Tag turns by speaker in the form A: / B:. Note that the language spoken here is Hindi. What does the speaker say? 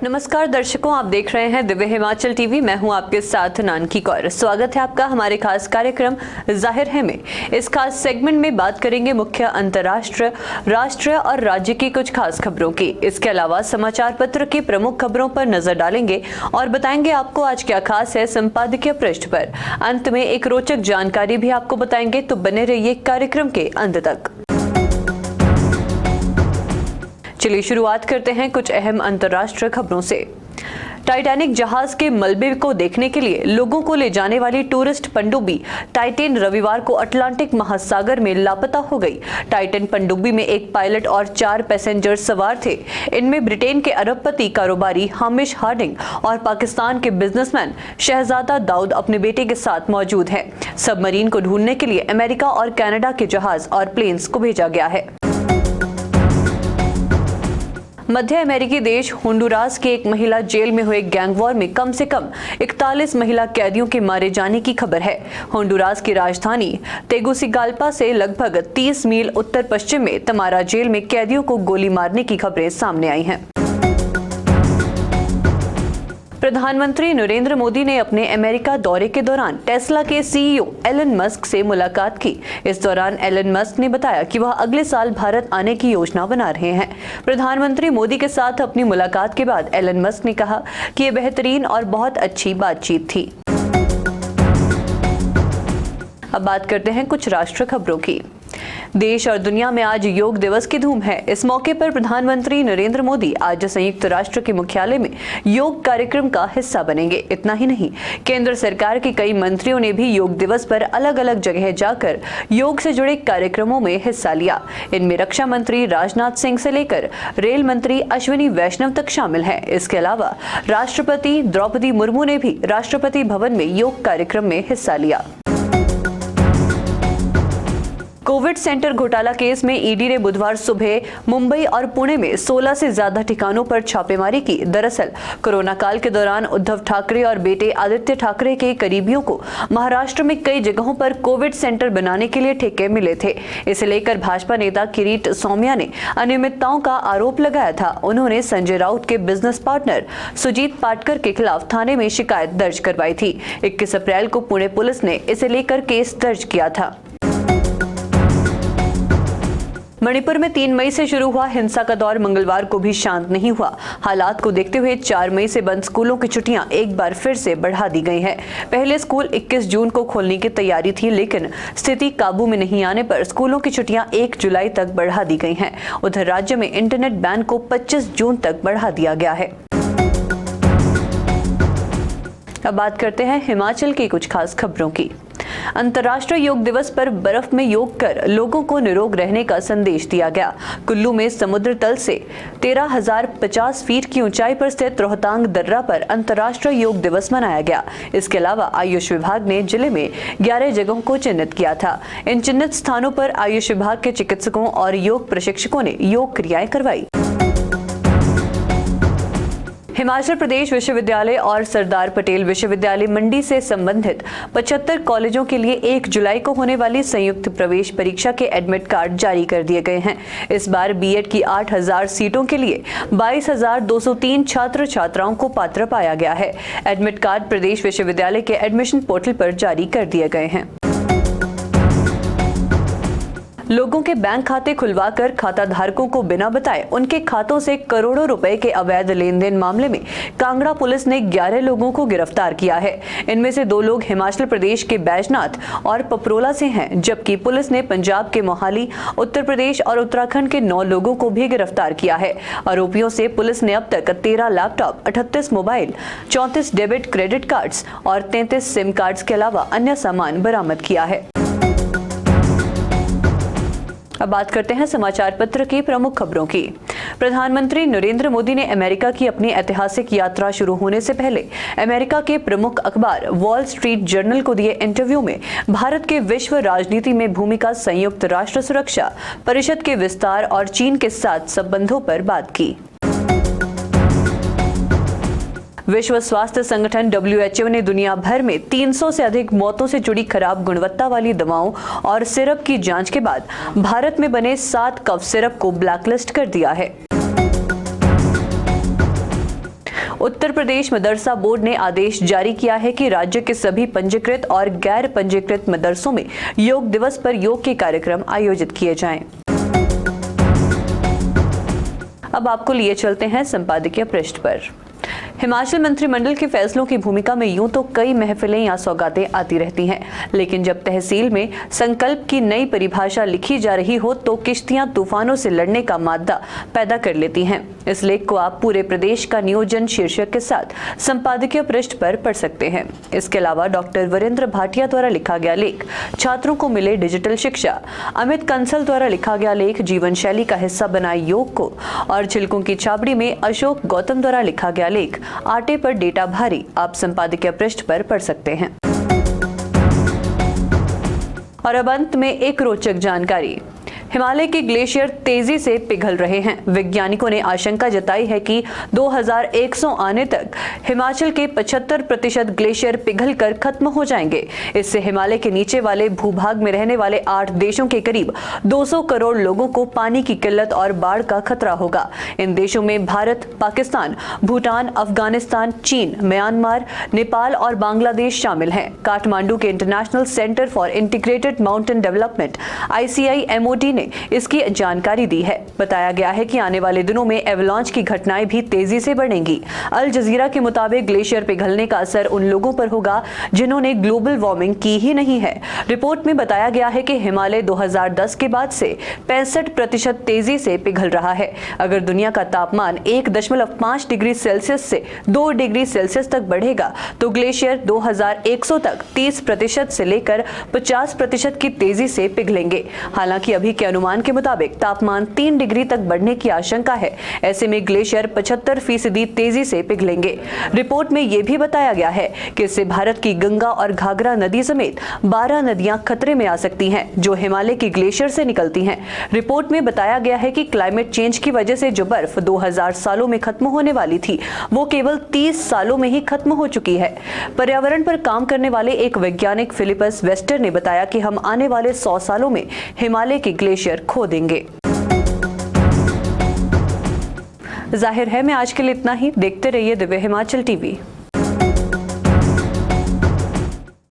A: नमस्कार दर्शकों, आप देख रहे हैं दिव्य हिमाचल टीवी। मैं हूं आपके साथ नानकी कौर। स्वागत है आपका हमारे खास कार्यक्रम जाहिर है में। इस खास सेगमेंट में बात करेंगे मुख्य अंतर्राष्ट्रीय, राष्ट्रीय और राज्य की कुछ खास खबरों की। इसके अलावा समाचार पत्र की प्रमुख खबरों पर नजर डालेंगे और बताएंगे आपको आज क्या खास है संपादकीय पृष्ठ पर। अंत में एक रोचक जानकारी भी आपको बताएंगे, तो बने रहिए कार्यक्रम के अंत तक। चलिए शुरुआत करते हैं कुछ अहम अंतर्राष्ट्रीय खबरों से। टाइटैनिक जहाज के मलबे को देखने के लिए लोगों को ले जाने वाली टूरिस्ट पनडुब्बी टाइटन रविवार को अटलांटिक महासागर में लापता हो गई। टाइटन पनडुब्बी में एक पायलट और 4 पैसेंजर सवार थे। इनमें ब्रिटेन के अरबपति कारोबारी हामिश हार्डिंग और पाकिस्तान के बिजनेसमैन शहजादा दाऊद अपने बेटे के साथ मौजूद हैं। सबमरीन को ढूंढने के लिए अमेरिका और कनाडा के जहाज और प्लेन्स को भेजा गया है। मध्य अमेरिकी देश होंडुरास की एक महिला जेल में हुए गैंग वॉर में कम से कम 41 महिला कैदियों के मारे जाने की खबर है। होंडुरास की राजधानी तेगुसिगाल्पा से लगभग 30 मील उत्तर पश्चिम में तमारा जेल में कैदियों को गोली मारने की खबरें सामने आई हैं। प्रधानमंत्री नरेंद्र मोदी ने अपने अमेरिका दौरे के दौरान टेस्ला के सीईओ एलन मस्क से मुलाकात की। इस दौरान एलन मस्क ने बताया कि वह अगले साल भारत आने की योजना बना रहे हैं। प्रधानमंत्री मोदी के साथ अपनी मुलाकात के बाद एलन मस्क ने कहा कि यह बेहतरीन और बहुत अच्छी बातचीत थी। अब बात करते हैं कुछ राष्ट्रीय खबरों की। देश और दुनिया में आज योग दिवस की धूम है। इस मौके पर प्रधानमंत्री नरेंद्र मोदी आज संयुक्त राष्ट्र के मुख्यालय में योग कार्यक्रम का हिस्सा बनेंगे। इतना ही नहीं, केंद्र सरकार के कई मंत्रियों ने भी योग दिवस पर अलग अलग जगह जाकर योग से जुड़े कार्यक्रमों में हिस्सा लिया। इनमें रक्षा मंत्री राजनाथ सिंह से लेकर रेल मंत्री अश्विनी वैष्णव तक शामिल हैं। इसके अलावा राष्ट्रपति द्रौपदी मुर्मू ने भी राष्ट्रपति भवन में योग कार्यक्रम में हिस्सा लिया। कोविड सेंटर घोटाला केस में ईडी ने बुधवार सुबह मुंबई और पुणे में 16 से ज्यादा ठिकानों पर छापेमारी की। दरअसल कोरोना काल के दौरान उद्धव ठाकरे और बेटे आदित्य ठाकरे के करीबियों को महाराष्ट्र में कई जगहों पर कोविड सेंटर बनाने के लिए ठेके मिले थे। इसे लेकर भाजपा नेता किरीट सौम्या ने अनियमितताओं का आरोप लगाया था। उन्होंने संजय राउत के बिजनेस पार्टनर सुजीत पाटकर के खिलाफ थाने में शिकायत दर्ज करवाई थी। 21 अप्रैल को पुणे पुलिस ने इसे लेकर केस दर्ज किया था। मणिपुर में 3 मई से शुरू हुआ हिंसा का दौर मंगलवार को भी शांत नहीं हुआ। हालात को देखते हुए 4 मई से बंद स्कूलों की छुट्टियां एक बार फिर से बढ़ा दी गई हैं। पहले स्कूल 21 जून को खोलने की तैयारी थी, लेकिन स्थिति काबू में नहीं आने पर स्कूलों की छुट्टियां 1 जुलाई तक बढ़ा दी गई हैं। उधर राज्य में इंटरनेट बैन को 25 जून तक बढ़ा दिया गया है। अब बात करते हैं हिमाचल की कुछ खास खबरों की। अंतर्राष्ट्रीय योग दिवस पर बर्फ में योग कर लोगों को निरोग रहने का संदेश दिया गया। कुल्लू में समुद्र तल से 13,050 फीट की ऊंचाई पर स्थित रोहतांग दर्रा पर अंतर्राष्ट्रीय योग दिवस मनाया गया। इसके अलावा आयुष विभाग ने जिले में 11 जगहों को चिन्हित किया था। इन चिन्हित स्थानों पर आयुष विभाग के चिकित्सकों और योग प्रशिक्षकों ने योग क्रियाएं करवाई। हिमाचल प्रदेश विश्वविद्यालय और सरदार पटेल विश्वविद्यालय मंडी से संबंधित 75 कॉलेजों के लिए 1 जुलाई को होने वाली संयुक्त प्रवेश परीक्षा के एडमिट कार्ड जारी कर दिए गए हैं। इस बार बीएड की 8,000 सीटों के लिए 22,203 छात्र छात्राओं को पात्र पाया गया है। एडमिट कार्ड प्रदेश विश्वविद्यालय के एडमिशन पोर्टल पर जारी कर दिए गए हैं। लोगों के बैंक खाते खुलवाकर खाता धारकों को बिना बताए उनके खातों से करोड़ों रुपए के अवैध लेन देन मामले में कांगड़ा पुलिस ने 11 लोगों को गिरफ्तार किया है। इनमें से 2 लोग हिमाचल प्रदेश के बैजनाथ और पपरोला से हैं, जबकि पुलिस ने पंजाब के मोहाली, उत्तर प्रदेश और उत्तराखंड के 9 लोगों को भी गिरफ्तार किया है। आरोपियों से पुलिस ने अब तक 13 laptop, 38 mobile, 34 debit credit cards और 33 सिम कार्ड्स के अलावा अन्य सामान बरामद किया है। अब बात करते हैं समाचार पत्र की प्रमुख खबरों की। प्रधानमंत्री नरेंद्र मोदी ने अमेरिका की अपनी ऐतिहासिक यात्रा शुरू होने से पहले अमेरिका के प्रमुख अखबार वॉल स्ट्रीट जर्नल को दिए इंटरव्यू में भारत के विश्व राजनीति में भूमिका, संयुक्त राष्ट्र सुरक्षा परिषद के विस्तार और चीन के साथ संबंधों पर बात की। विश्व स्वास्थ्य संगठन WHO ने दुनिया भर में 300 से अधिक मौतों से जुड़ी खराब गुणवत्ता वाली दवाओं और सिरप की जांच के बाद भारत में बने 7 कफ सिरप को ब्लैकलिस्ट कर दिया है। उत्तर प्रदेश मदरसा बोर्ड ने आदेश जारी किया है कि राज्य के सभी पंजीकृत और गैर पंजीकृत मदरसों में योग दिवस पर योग के कार्यक्रम आयोजित किए जाएं। अब आपको लिए चलते हैं संपादकीय पृष्ठ पर। हिमाचल मंत्रिमंडल के फैसलों की भूमिका में यूं तो कई महफिलें या सौगातें आती रहती हैं, लेकिन जब तहसील में संकल्प की नई परिभाषा लिखी जा रही हो तो किश्तियां तूफानों से लड़ने का मादा पैदा कर लेती हैं। इस लेख को आप पूरे प्रदेश का नियोजन शीर्षक के साथ संपादकीय पृष्ठ पर पढ़ सकते हैं। इसके अलावा डॉक्टर वीरेंद्र भाटिया द्वारा लिखा गया लेख छात्रों को मिले डिजिटल शिक्षा, अमित कंसल द्वारा लिखा गया लेख जीवन शैली का हिस्सा बनाए योग को, और छिलकों की छाबड़ी में अशोक गौतम द्वारा लिखा गया लेख आटे पर डेटा भारी आप संपादकीय पृष्ठ पर पढ़ सकते हैं। और अब अंत में एक रोचक जानकारी। हिमालय के ग्लेशियर तेजी से पिघल रहे हैं। वैज्ञानिकों ने आशंका जताई है कि 2100 आने तक हिमाचल के 75% ग्लेशियर पिघलकर खत्म हो जाएंगे। इससे हिमालय के नीचे वाले भूभाग में रहने वाले 8 देशों के करीब 200 करोड़ लोगों को पानी की किल्लत और बाढ़ का खतरा होगा। इन देशों में भारत, पाकिस्तान, भूटान, अफगानिस्तान, चीन, म्यांमार, नेपाल और बांग्लादेश शामिल हैं। काठमांडू के international centre for integrated mountain development ICIMOD ने इसकी जानकारी दी है। बताया गया है कि आने वाले दिनों में एवलांच की घटनाएं भी तेजी से बढ़ेंगी। अल जजीरा के मुताबिक ग्लेशियर पिघलने का असर उन लोगों पर होगा जिन्होंने ग्लोबल वार्मिंग की ही नहीं है। रिपोर्ट में बताया गया है कि हिमालय 2010 के बाद से 65% तेजी से पिघल रहा है। अगर दुनिया का तापमान 1.5 डिग्री सेल्सियस से 2 डिग्री सेल्सियस तक बढ़ेगा तो ग्लेशियर 2100 तक 30% से लेकर 50% की तेजी से पिघलेंगे। हालांकि अभी के अनुमान के मुताबिक तापमान 3 डिग्री तक बढ़ने की आशंका है। ऐसे में ग्लेशियर 75% तेजी से पिघलेंगे। रिपोर्ट में यह भी बताया गया है कि इससे भारत की गंगा और घाघरा नदी समेत 12 नदियां खतरे में आ सकती हैं, जो हिमालय की ग्लेशियर से निकलती हैं। रिपोर्ट में बताया गया है कि क्लाइमेट चेंज की वजह से जो बर्फ 2000 सालों में खत्म होने वाली थी, वो केवल 30 सालों में ही खत्म हो चुकी है। पर्यावरण पर काम करने वाले एक वैज्ञानिक फिलिपस वेस्टर ने बताया कि हम आने वाले 100 सालों में हिमालय की ग्लेशियर खो देंगे। जाहिर है मैं आज के लिए इतना ही। देखते रहिए दिव्य हिमाचल टीवी।